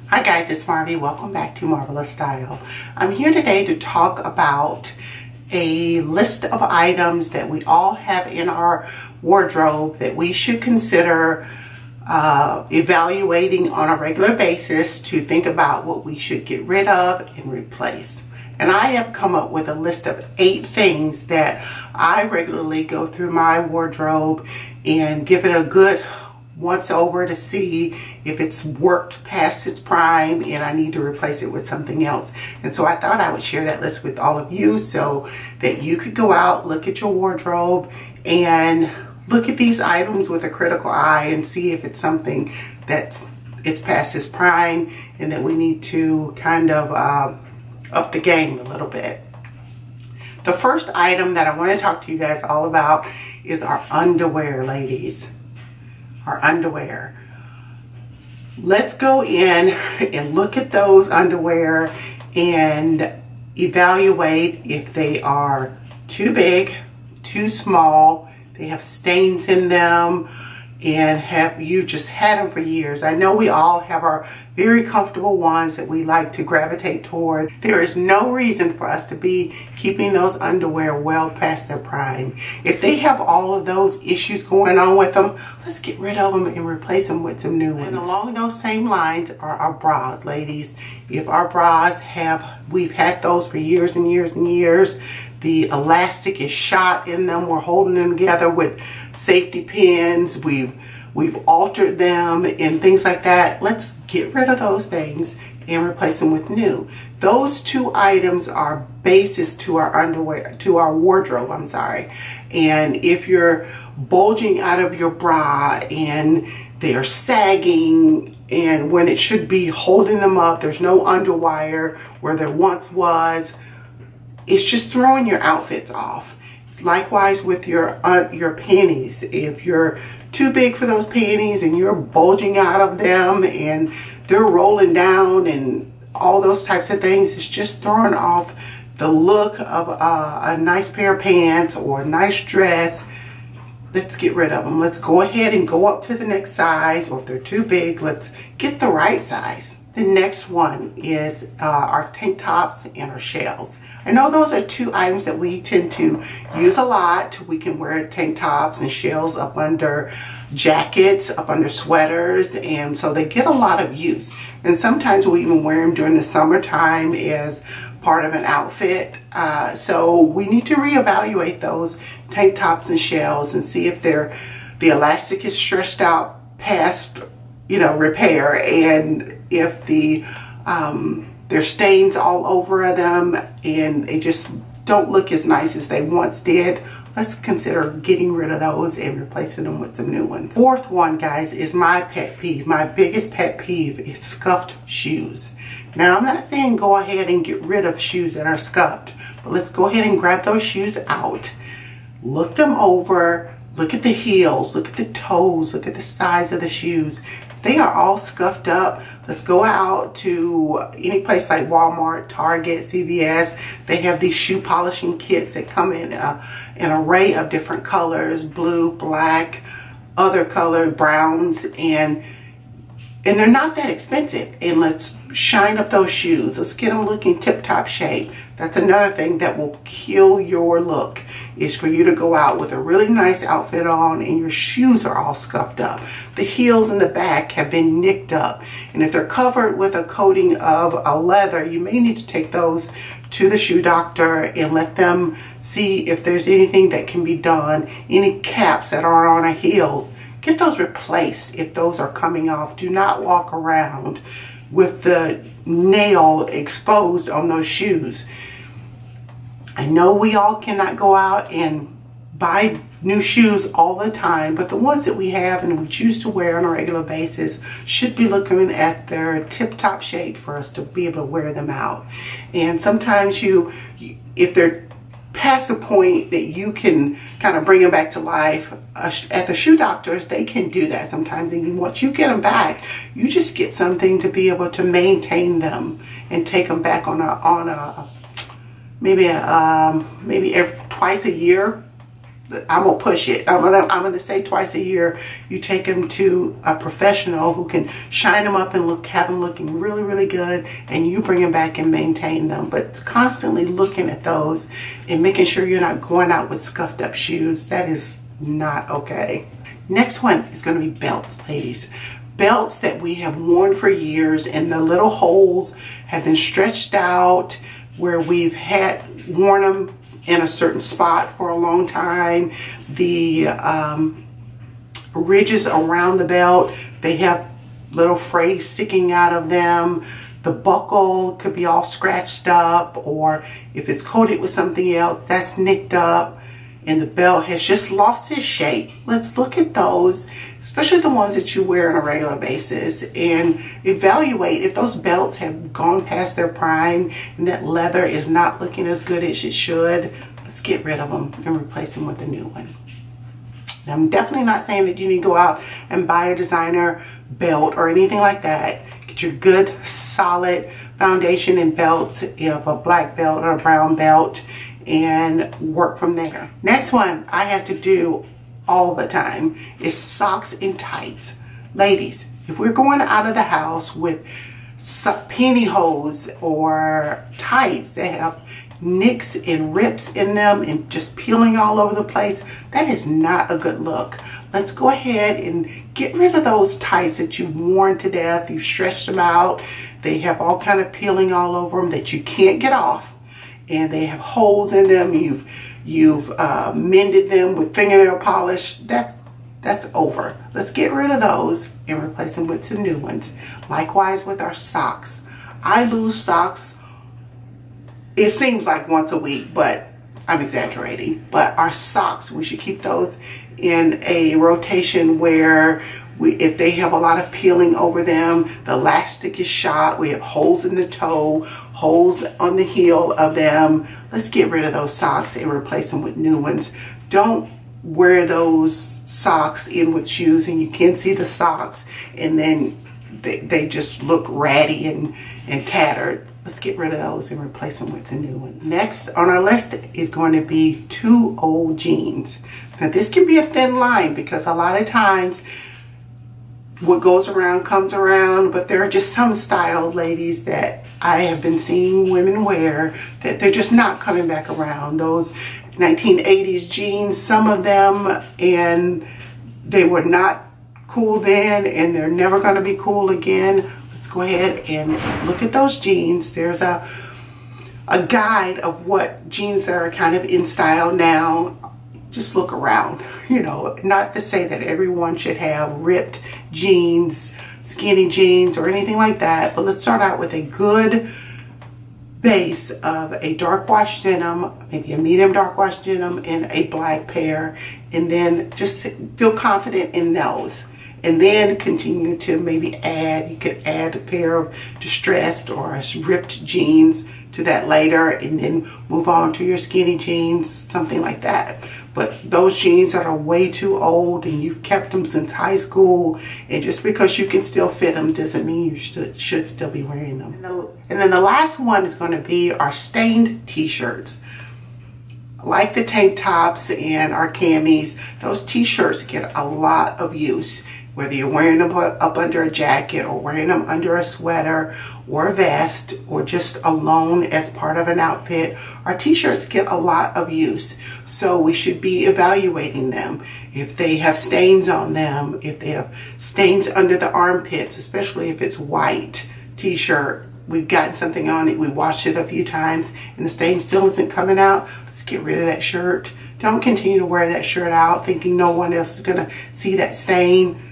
Hi guys, it's Marvy. Welcome back to Marvellous Style. I'm here today to talk about a list of items that we all have in our wardrobe that we should consider evaluating on a regular basis to think about what we should get rid of and replace. And I have come up with a list of 8 things that I regularly go through my wardrobe and give it a good once over to see if it's worked past its prime and I need to replace it with something else. And so I thought I would share that list with all of you so that you could go out, look at your wardrobe, and look at these items with a critical eye and see if it's something that's past its prime and that we need to kind of up the game a little bit. The first item that I want to talk to you guys all about is our underwear, ladies. Our underwear. Let's go in and look at those underwear and evaluate if they are too big, too small, they have stains in them, and have you just had them for years. I know we all have our very comfortable ones that we like to gravitate toward. There is no reason for us to be keeping those underwear well past their prime. If they have all of those issues going on with them, let's get rid of them and replace them with some new ones. And along those same lines are our bras, ladies. If our bras we've had those for years and years and years, the elastic is shot in them, we're holding them together with safety pins, we've altered them and things like that. Let's get rid of those things and replace them with new. Those 2 items are basis to our underwear, to our wardrobe, I'm sorry. And if you're bulging out of your bra and they're sagging, and when it should be holding them up, there's no underwire where there once was, it's just throwing your outfits off. It's likewise with your panties. If you're too big for those panties and you're bulging out of them and they're rolling down and all those types of things, it's just throwing off the look of a nice pair of pants or a nice dress. Let's get rid of them. Let's go ahead and go up to the next size, or if they're too big, let's get the right size. The next one is our tank tops and our shells. I know those are 2 items that we tend to use a lot. We can wear tank tops and shells up under jackets, up under sweaters, and so they get a lot of use. And sometimes we even wear them during the summertime as part of an outfit. So we need to reevaluate those tank tops and shells and see if the elastic is stretched out past, repair, and if there's stains all over them and they just don't look as nice as they once did. Let's consider getting rid of those and replacing them with some new ones. Fourth one, guys, is my pet peeve. My biggest pet peeve is scuffed shoes. Now, I'm not saying go ahead and get rid of shoes that are scuffed, but let's go ahead and grab those shoes out, look them over, look at the heels, look at the toes, look at the size of the shoes. If they are all scuffed up, let's go out to any place like Walmart, Target, CVS. They have these shoe polishing kits that come in an array of different colors, blue, black, other color, browns, and they're not that expensive. And let's shine up those shoes. Let's get them looking tip-top shape. That's another thing that will kill your look, is for you to go out with a really nice outfit on and your shoes are all scuffed up. The heels in the back have been nicked up. And if they're covered with a coating of a leather, you may need to take those to the shoe doctor and let them see if there's anything that can be done. Any caps that are on our heels, get those replaced if those are coming off. Do not walk around with the nail exposed on those shoes. I know we all cannot go out and buy new shoes all the time, but the ones that we have and we choose to wear on a regular basis should be looking at their tip-top shape for us to be able to wear them out. And sometimes if they're past the point that you can kind of bring them back to life, at the shoe doctors, they can do that sometimes. And once you get them back, you just get something to be able to maintain them and take them back maybe twice a year I'm gonna push it. I'm gonna say twice a year you take them to a professional who can shine them up and have them looking really, really good, and you bring them back and maintain them. But constantly looking at those and making sure you're not going out with scuffed up shoes, that is not okay. Next one is going to be belts, ladies. Belts that we have worn for years, and the little holes have been stretched out where we've worn them in a certain spot for a long time. The ridges around the belt, they have little frays sticking out of them. The buckle could be all scratched up, or if it's coated with something else, that's nicked up, and the belt has just lost its shape. Let's look at those, especially the ones that you wear on a regular basis, and evaluate if those belts have gone past their prime and that leather is not looking as good as it should. Let's get rid of them and replace them with a new one. Now, I'm definitely not saying that you need to go out and buy a designer belt or anything like that. Get your good solid foundation and belts, you know, a black belt or a brown belt, and work from there. Next one I have to do all the time is socks and tights. Ladies, if we're going out of the house with pantyhose or tights that have nicks and rips in them and just peeling all over the place, that is not a good look. Let's go ahead and get rid of those tights that you've worn to death. You've stretched them out. They have all kind of peeling all over them that you can't get off, and they have holes in them. You've mended them with fingernail polish. That's over. Let's get rid of those and replace them with some new ones. Likewise with our socks. I lose socks, it seems like once a week, but I'm exaggerating. But our socks, we should keep those in a rotation where if they have a lot of peeling over them, the elastic is shot, we have holes in the toe, holes on the heel of them. Let's get rid of those socks and replace them with new ones. Don't wear those socks in with shoes and you can't see the socks, and then they just look ratty and tattered. Let's get rid of those and replace them with the new ones. Next on our list is going to be too old jeans. Now this can be a thin line because a lot of times what goes around comes around, but there are just some style, ladies, that I have been seeing women wear that they're just not coming back around. Those 1980s jeans, some of them, and they were not cool then and they're never going to be cool again. Let's go ahead and look at those jeans. There's a guide of what jeans that are kind of in style now. Just look around, you know, not to say that everyone should have ripped jeans, skinny jeans, or anything like that, but let's start out with a good base of a dark wash denim, maybe a medium dark wash denim, and a black pair, and then just feel confident in those. And then continue to maybe add, you could add a pair of distressed or ripped jeans to that later, and then move on to your skinny jeans, something like that. But those jeans that are way too old and you've kept them since high school, and just because you can still fit them doesn't mean you should still be wearing them. And then the last one is going to be our stained t-shirts. Like the tank tops and our camis, those t-shirts get a lot of use. Whether you're wearing them up under a jacket or wearing them under a sweater or a vest or just alone as part of an outfit, our t-shirts get a lot of use. So we should be evaluating them. If they have stains on them, if they have stains under the armpits, especially if it's white t-shirt, we've gotten something on it, we washed it a few times and the stain still isn't coming out, let's get rid of that shirt. Don't continue to wear that shirt out thinking no one else is gonna see that stain.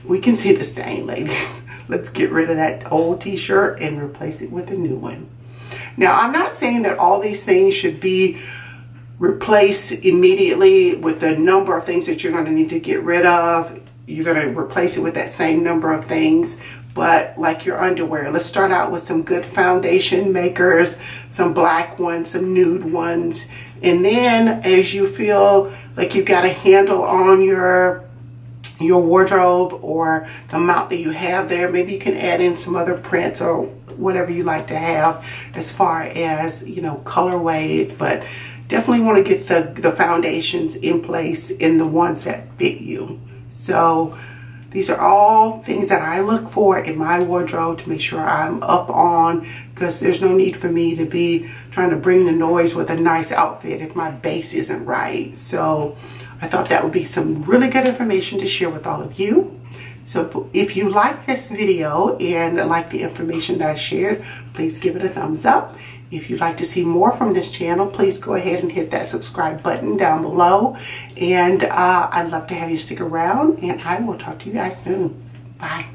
We can see the stain, ladies. Let's get rid of that old t-shirt and replace it with a new one. Now, I'm not saying that all these things should be replaced immediately with the number of things that you're going to need to get rid of. You're going to replace it with that same number of things. But like your underwear, let's start out with some good foundation makers, some black ones, some nude ones. And then as you feel like you've got a handle on your wardrobe or the amount that you have there, maybe you can add in some other prints or whatever you like to have as far as, you know, colorways. But definitely want to get the foundations in place in the ones that fit you. So these are all things that I look for in my wardrobe to make sure I'm up on, because there's no need for me to be trying to bring the noise with a nice outfit if my base isn't right. So I thought that would be some really good information to share with all of you. So if you like this video and like the information that I shared, please give it a thumbs up. If you'd like to see more from this channel, please go ahead and hit that subscribe button down below. And I'd love to have you stick around, and I will talk to you guys soon. Bye.